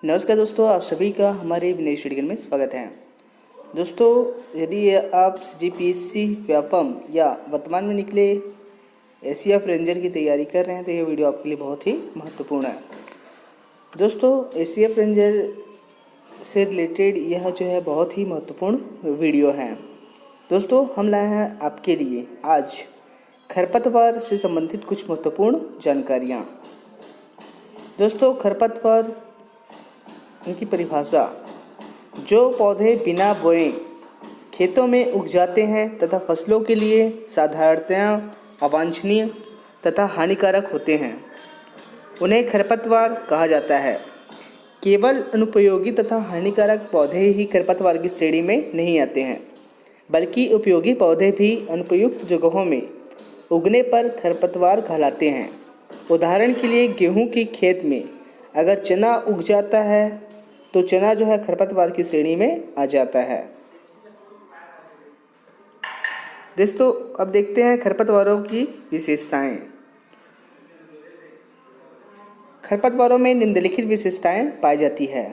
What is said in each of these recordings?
नमस्कार दोस्तों, आप सभी का हमारे नए वीडियो में स्वागत है। दोस्तों, यदि आप CGPSC व्यापम या वर्तमान में निकले ACF रेंजर की तैयारी कर रहे हैं तो यह वीडियो आपके लिए बहुत ही महत्वपूर्ण है। दोस्तों, ACF रेंजर से रिलेटेड यह जो है बहुत ही महत्वपूर्ण वीडियो है। दोस्तों, हम लाए हैं आपके लिए आज खरपतवार से संबंधित कुछ महत्वपूर्ण जानकारियाँ। दोस्तों, खरपतवार इनकी परिभाषा: जो पौधे बिना बोए खेतों में उग जाते हैं तथा फसलों के लिए साधारणतया अवांछनीय तथा हानिकारक होते हैं, उन्हें खरपतवार कहा जाता है। केवल अनुपयोगी तथा हानिकारक पौधे ही खरपतवार की श्रेणी में नहीं आते हैं, बल्कि उपयोगी पौधे भी अनुपयुक्त जगहों में उगने पर खरपतवार कहलाते हैं। उदाहरण के लिए, गेहूं की खेत में अगर चना उग जाता है तो चना जो है खरपतवार की श्रेणी में आ जाता है। दोस्तों, अब देखते हैं खरपतवारों की विशेषताएं। खरपतवारों में निम्नलिखित विशेषताएं पाई जाती है।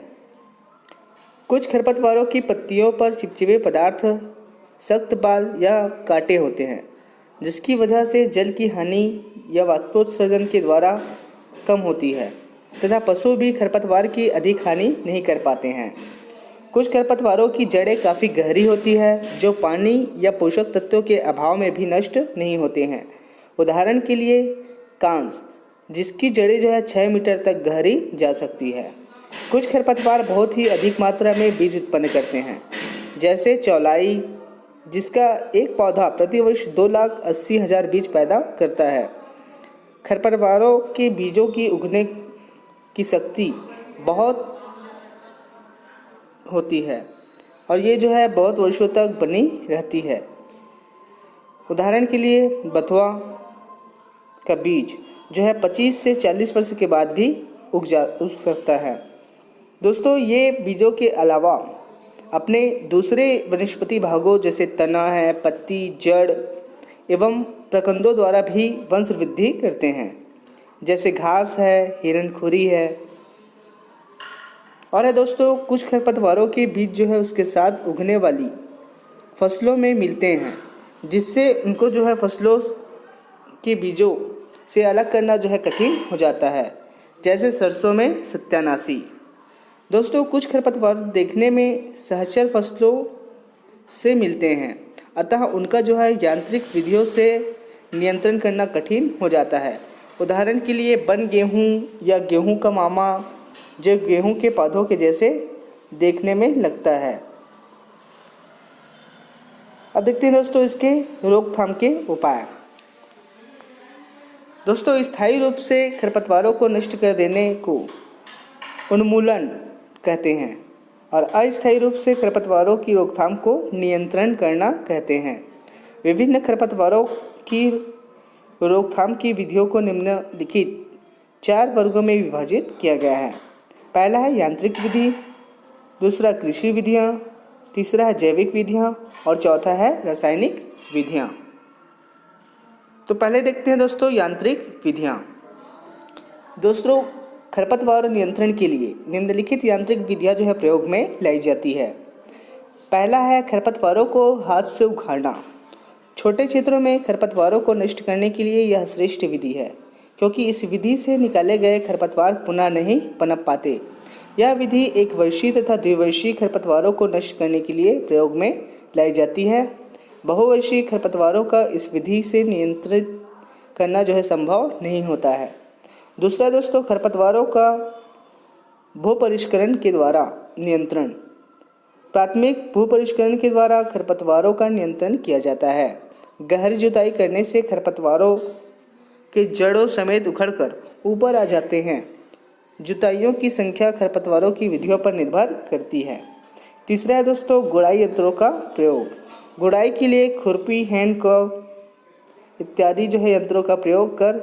कुछ खरपतवारों की पत्तियों पर चिपचिपे पदार्थ, सख्त बाल या कांटे होते हैं, जिसकी वजह से जल की हानि या वाष्पोत्सर्जन के द्वारा कम होती है तथा पशु भी खरपतवार की अधिक हानि नहीं कर पाते हैं। कुछ खरपतवारों की जड़ें काफ़ी गहरी होती है, जो पानी या पोषक तत्वों के अभाव में भी नष्ट नहीं होते हैं। उदाहरण के लिए कांस, जिसकी जड़ें जो है 6 मीटर तक गहरी जा सकती है। कुछ खरपतवार बहुत ही अधिक मात्रा में बीज उत्पन्न करते हैं, जैसे चौलाई, जिसका एक पौधा प्रतिवर्ष 2,80,000 बीज पैदा करता है। खरपतवारों के बीजों की उगने की शक्ति बहुत होती है और ये जो है बहुत वर्षों तक बनी रहती है। उदाहरण के लिए बथुआ का बीज जो है 25 से 40 वर्ष के बाद भी उग सकता है। दोस्तों, ये बीजों के अलावा अपने दूसरे वनस्पति भागों जैसे तना है, पत्ती, जड़ एवं प्रकंदों द्वारा भी वंश वृद्धि करते हैं, जैसे घास है, हिरणखुरी है। और है दोस्तों, कुछ खरपतवारों के बीज जो है उसके साथ उगने वाली फसलों में मिलते हैं, जिससे उनको जो है फसलों के बीजों से अलग करना जो है कठिन हो जाता है, जैसे सरसों में सत्यानाशी। दोस्तों, कुछ खरपतवार देखने में सहचर फसलों से मिलते हैं, अतः उनका जो है यांत्रिक विधियों से नियंत्रण करना कठिन हो जाता है। उदाहरण के लिए बन गेहूँ या गेहूँ का मामा, जो गेहूँ के पौधों के जैसे देखने में लगता है। अब देखते हैं दोस्तों इसके रोकथाम के उपाय। दोस्तों, स्थायी रूप से खरपतवारों को नष्ट कर देने को उन्मूलन कहते हैं और अस्थायी रूप से खरपतवारों की रोकथाम को नियंत्रण करना कहते हैं। विभिन्न खरपतवारों की रोकथाम की विधियों को निम्नलिखित 4 वर्गों में विभाजित किया गया है। पहला है यांत्रिक विधि, दूसरा कृषि विधियाँ, तीसरा है जैविक विधियाँ और चौथा है रासायनिक विधियाँ। तो पहले देखते हैं दोस्तों यांत्रिक विधियाँ। दोस्तों, खरपतवार नियंत्रण के लिए निम्नलिखित यांत्रिक विधियाँ जो है प्रयोग में लाई जाती है। पहला है खरपतवारों को हाथ से उखाड़ना। छोटे क्षेत्रों में खरपतवारों को नष्ट करने के लिए यह श्रेष्ठ विधि है, क्योंकि इस विधि से निकाले गए खरपतवार पुनः नहीं पनप पाते। यह विधि एक वर्षीय तथा द्विवर्षीय खरपतवारों को नष्ट करने के लिए प्रयोग में लाई जाती है। बहुवर्षीय खरपतवारों का इस विधि से नियंत्रित करना जो है संभव नहीं होता है। दूसरा दोस्तों, खरपतवारों का भू परिष्करण के द्वारा नियंत्रण। प्राथमिक भू परिष्करण के द्वारा खरपतवारों का नियंत्रण किया जाता है। गहरी जुताई करने से खरपतवारों के जड़ों समेत उखड़कर ऊपर आ जाते हैं। जुताइयों की संख्या खरपतवारों की विधियों पर निर्भर करती है। तीसरा है दोस्तों गुड़ाई यंत्रों का प्रयोग। गुड़ाई के लिए खुरपी, हैंड कव इत्यादि जो है यंत्रों का प्रयोग कर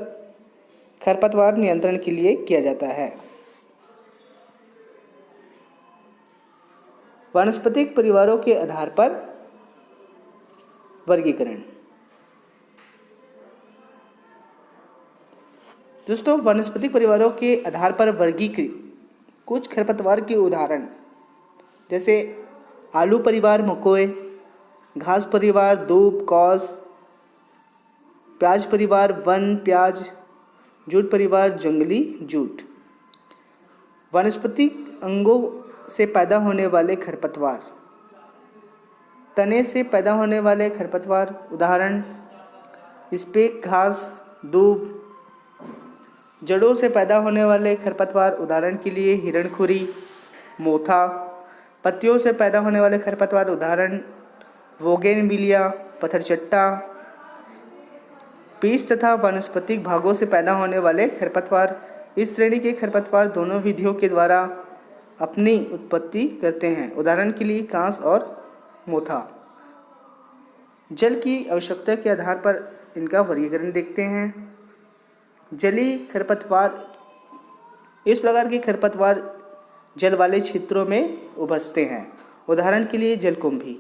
खरपतवार नियंत्रण के लिए किया जाता है। वानस्पतिक परिवारों के आधार पर वर्गीकरण। दोस्तों, वानस्पतिक परिवारों के आधार पर वर्गीकृत कुछ खरपतवार के उदाहरण जैसे आलू परिवार मकोए, घास परिवार दूब कॉस, प्याज परिवार वन प्याज, जूट परिवार जंगली जूट। वनस्पतिक अंगों से पैदा होने वाले खरपतवार, तने से पैदा होने वाले खरपतवार उदाहरण स्पेक घास दूब। जड़ों से पैदा होने वाले खरपतवार उदाहरण के लिए हिरणखुरी मोथा। पत्तियों से पैदा होने वाले खरपतवार उदाहरण बोगेनविलिया पत्थरचट्टा। बीज तथा वनस्पतिक भागों से पैदा होने वाले खरपतवार, इस श्रेणी के खरपतवार दोनों विधियों के द्वारा अपनी उत्पत्ति करते हैं, उदाहरण के लिए कांस और मोथा। जल की आवश्यकता के आधार पर इनका वर्गीकरण देखते हैं। जलीय खरपतवार, इस प्रकार के खरपतवार जल वाले क्षेत्रों में उभरते हैं, उदाहरण के लिए जलकुंभी।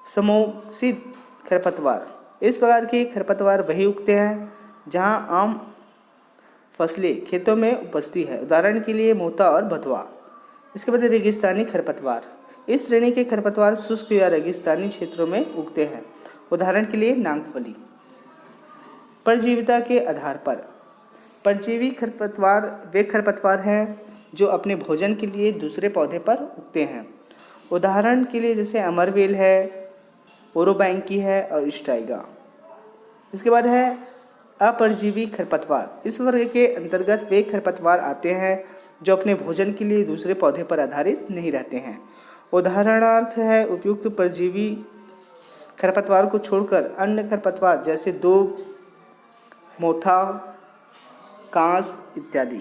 समोचित खरपतवार, इस प्रकार के खरपतवार वही उगते हैं जहां आम फसलें खेतों में उपजती है, उदाहरण के लिए मोता और भथुआ। इसके बाद रेगिस्तानी खरपतवार, इस श्रेणी के खरपतवार शुष्क या रेगिस्तानी क्षेत्रों में उगते हैं, उदाहरण के लिए नागफली। परजीविता के आधार पर, परजीवी खरपतवार वे खरपतवार हैं जो अपने भोजन के लिए दूसरे पौधे पर उगते हैं, उदाहरण के लिए जैसे अमरवेल है, ओरोबैंकी है और स्टाइगा। इसके बाद है अपरजीवी खरपतवार, इस वर्ग के अंतर्गत वे खरपतवार आते हैं जो अपने भोजन के लिए दूसरे पौधे पर आधारित नहीं रहते हैं, उदाहरणार्थ है उपयुक्त परजीवी खरपतवार को छोड़कर अन्य खरपतवार जैसे दूब मोथा कांस इत्यादि।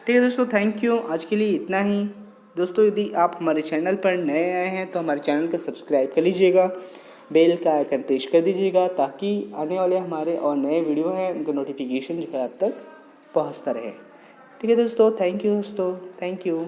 ठीक है दोस्तों, थैंक यू। आज के लिए इतना ही। दोस्तों यदि आप हमारे चैनल पर नए आए हैं तो हमारे चैनल को सब्सक्राइब कर लीजिएगा, बेल का आइकन प्रेस कर दीजिएगा ताकि आने वाले हमारे और नए वीडियो हैं उनका नोटिफिकेशन जो है आप तक पहुंचता रहे। ठीक है दोस्तों, थैंक यू दोस्तों, थैंक यू।